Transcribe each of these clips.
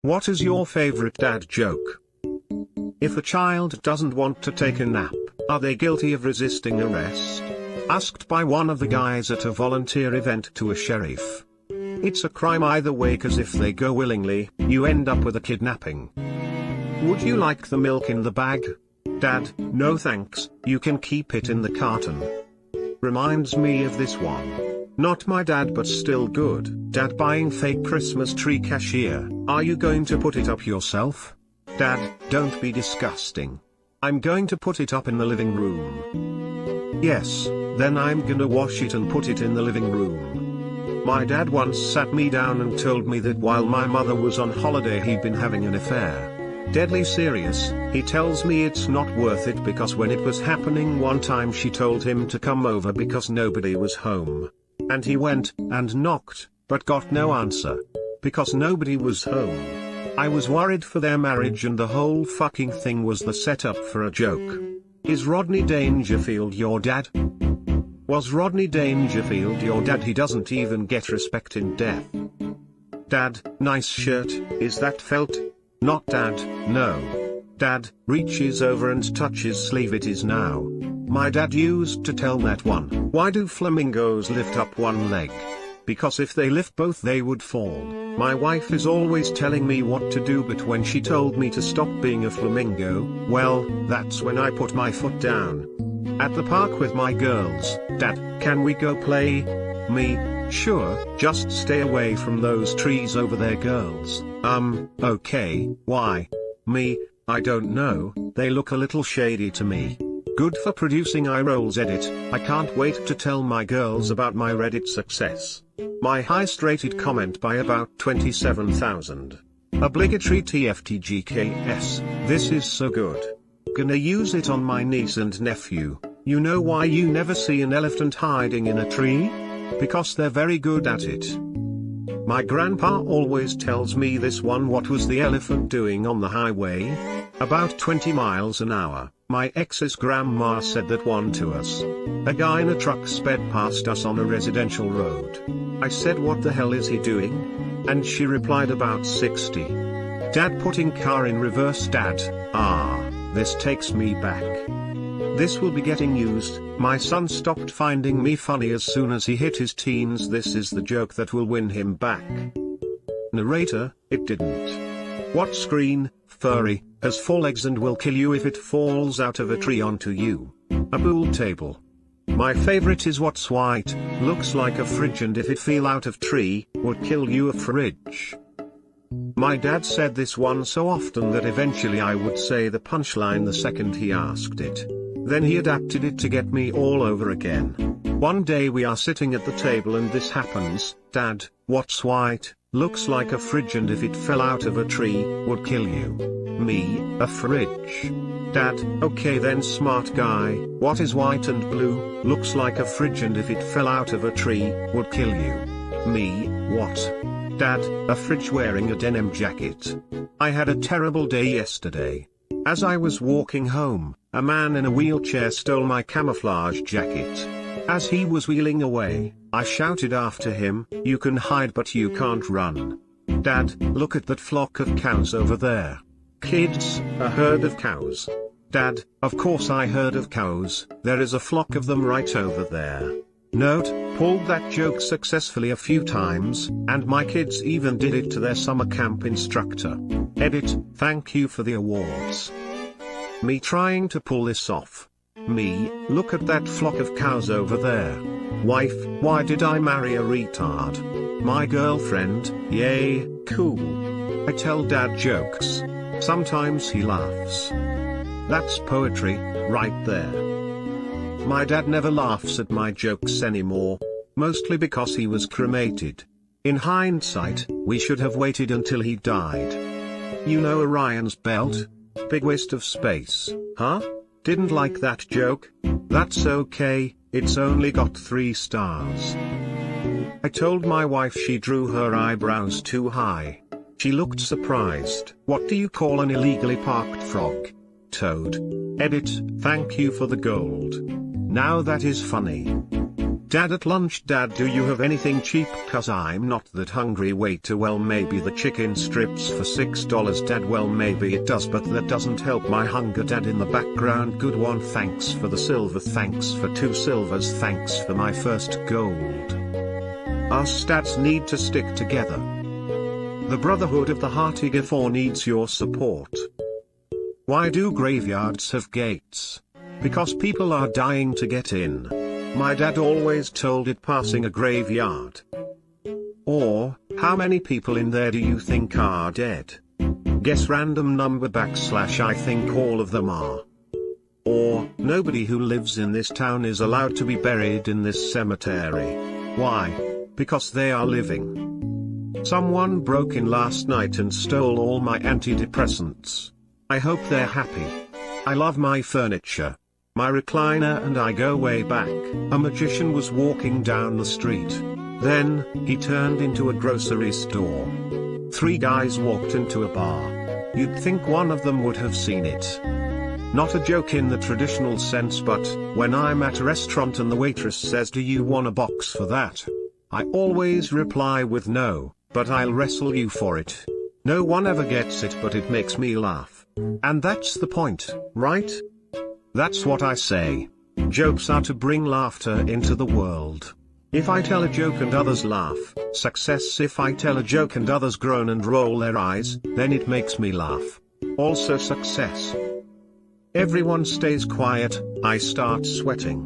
What is your favorite dad joke? If a child doesn't want to take a nap, are they guilty of resisting arrest? Asked by one of the guys at a volunteer event to a sheriff. It's a crime either way, cause if they go willingly, you end up with a kidnapping. Would you like the milk in the bag? Dad, no thanks, you can keep it in the carton. Reminds me of this one. Not my dad but still good. Dad buying fake Christmas tree cashier. Are you going to put it up yourself? Dad, don't be disgusting. I'm going to put it up in the living room. Yes, then I'm gonna wash it and put it in the living room. My dad once sat me down and told me that while my mother was on holiday he'd been having an affair. Deadly serious. He tells me it's not worth it because when it was happening one time she told him to come over because nobody was home. And he went and knocked, but got no answer. Because nobody was home. I was worried for their marriage and the whole fucking thing was the setup for a joke. Is Rodney Dangerfield your dad? Was Rodney Dangerfield your dad? He doesn't even get respect in death. Dad, nice shirt, is that felt? Not dad, no. Dad, reaches over and touches sleeve, it is now. My dad used to tell that one, why do flamingos lift up one leg? Because if they lift both they would fall. My wife is always telling me what to do, but when she told me to stop being a flamingo, well, that's when I put my foot down. At the park with my girls, Dad, can we go play? Me, sure, just stay away from those trees over there, girls. Okay, why? Me, I don't know, they look a little shady to me. Good for producing eye rolls. Edit. I can't wait to tell my girls about my Reddit success. My highest rated comment by about 27,000. Obligatory TFTGKS, this is so good. Gonna use it on my niece and nephew. You know why you never see an elephant hiding in a tree? Because they're very good at it. My grandpa always tells me this one. What was the elephant doing on the highway? About 20 miles an hour. My ex's grandma said that one to us. A guy in a truck sped past us on a residential road. I said, what the hell is he doing? And she replied, about 60. Dad putting car in reverse. Dad, this takes me back. This will be getting used. My son stopped finding me funny as soon as he hit his teens. This is the joke that will win him back. Narrator, it didn't. What screen, furry, has 4 legs and will kill you if it falls out of a tree onto you? A pool table. My favorite is what's white, looks like a fridge and if it fell out of tree, would kill you. A fridge. My dad said this one so often that eventually I would say the punchline the second he asked it. Then he adapted it to get me all over again. One day we are sitting at the table and this happens. Dad, what's white, looks like a fridge and if it fell out of a tree, would kill you? Me, a fridge. Dad, okay then smart guy, what is white and blue, looks like a fridge and if it fell out of a tree, would kill you? Me, what? Dad, a fridge wearing a denim jacket. I had a terrible day yesterday. As I was walking home, a man in a wheelchair stole my camouflage jacket. As he was wheeling away, I shouted after him, you can hide but you can't run. Dad, look at that flock of cows over there. Kids, a herd of cows. Dad, of course I heard of cows, there is a flock of them right over there. Note, pulled that joke successfully a few times, and my kids even did it to their summer camp instructor. Edit, thank you for the awards. Me trying to pull this off. Me, look at that flock of cows over there. Wife, why did I marry a retard? My girlfriend, yay, cool. I tell dad jokes. Sometimes he laughs. That's poetry, right there. My dad never laughs at my jokes anymore, mostly because he was cremated. In hindsight, we should have waited until he died. You know Orion's belt? Big waste of space, huh? Didn't like that joke? That's okay, it's only got 3 stars. I told my wife she drew her eyebrows too high. She looked surprised. What do you call an illegally parked frog? Toad. Edit, thank you for the gold. Now that is funny. Dad at lunch. Dad, do you have anything cheap? Cause I'm not that hungry. Waiter, well maybe the chicken strips for $6. Dad, well maybe it does, but that doesn't help my hunger. Dad in the background, good one, thanks for the silver, thanks for 2 silvers, thanks for my first gold. Us dads need to stick together. The brotherhood of the hearty Gafor needs your support. Why do graveyards have gates? Because people are dying to get in. My dad always told it passing a graveyard. Or, how many people in there do you think are dead? Guess random number / I think all of them are. Or, nobody who lives in this town is allowed to be buried in this cemetery. Why? Because they are living. Someone broke in last night and stole all my antidepressants. I hope they're happy. I love my furniture. My recliner and I go way back. A magician was walking down the street. Then, he turned into a grocery store. 3 guys walked into a bar. You'd think one of them would have seen it. Not a joke in the traditional sense, but when I'm at a restaurant and the waitress says, "Do you want a box for that?" I always reply with no, but I'll wrestle you for it. No one ever gets it, but it makes me laugh. And that's the point, right? That's what I say. Jokes are to bring laughter into the world. If I tell a joke and others laugh, success. If I tell a joke and others groan and roll their eyes, then it makes me laugh. Also success. Everyone stays quiet, I start sweating.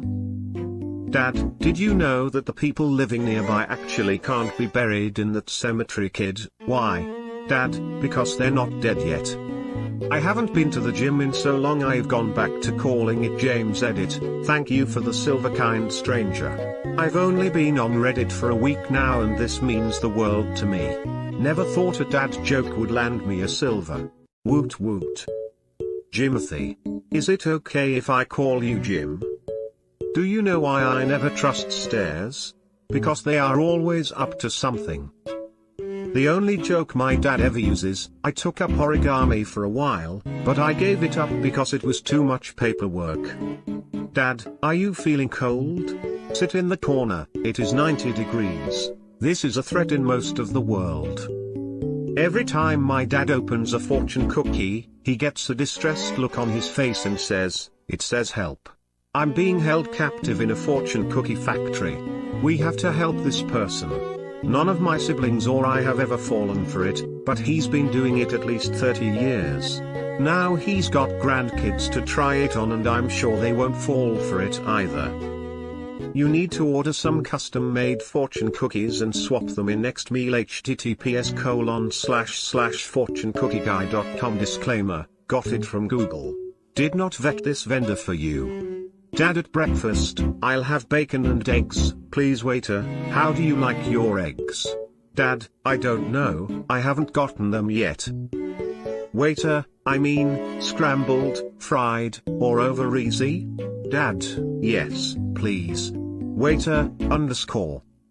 Dad, did you know that the people living nearby actually can't be buried in that cemetery? Kid, why? Dad, because they're not dead yet. I haven't been to the gym in so long I've gone back to calling it James Edit. Thank you for the silver, kind stranger. I've only been on Reddit for a week now and this means the world to me. Never thought a dad joke would land me a silver. Woot woot. Jimothy. Is it okay if I call you Jim? Do you know why I never trust stairs? Because they are always up to something. The only joke my dad ever uses, I took up origami for a while, but I gave it up because it was too much paperwork. Dad, are you feeling cold? Sit in the corner, it is 90 degrees. This is a threat in most of the world. Every time my dad opens a fortune cookie, he gets a distressed look on his face and says, "It says help. I'm being held captive in a fortune cookie factory. We have to help this person." None of my siblings or I have ever fallen for it, but he's been doing it at least 30 years. Now he's got grandkids to try it on and I'm sure they won't fall for it either. You need to order some custom-made fortune cookies and swap them in next meal. https://fortunecookie.com. Disclaimer, got it from Google. Did not vet this vendor for you. Dad, at breakfast, I'll have bacon and eggs, please. Waiter, how do you like your eggs? Dad, I don't know, I haven't gotten them yet. Waiter, I mean, scrambled, fried, or over easy? Dad, yes, please. Waiter,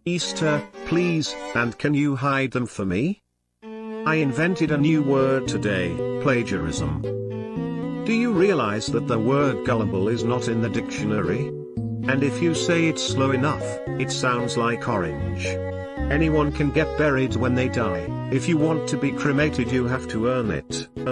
Easter, please, and can you hide them for me? I invented a new word today, plagiarism. Do you realize that the word gullible is not in the dictionary? And if you say it slow enough, it sounds like orange. Anyone can get buried when they die. If you want to be cremated, you have to earn it.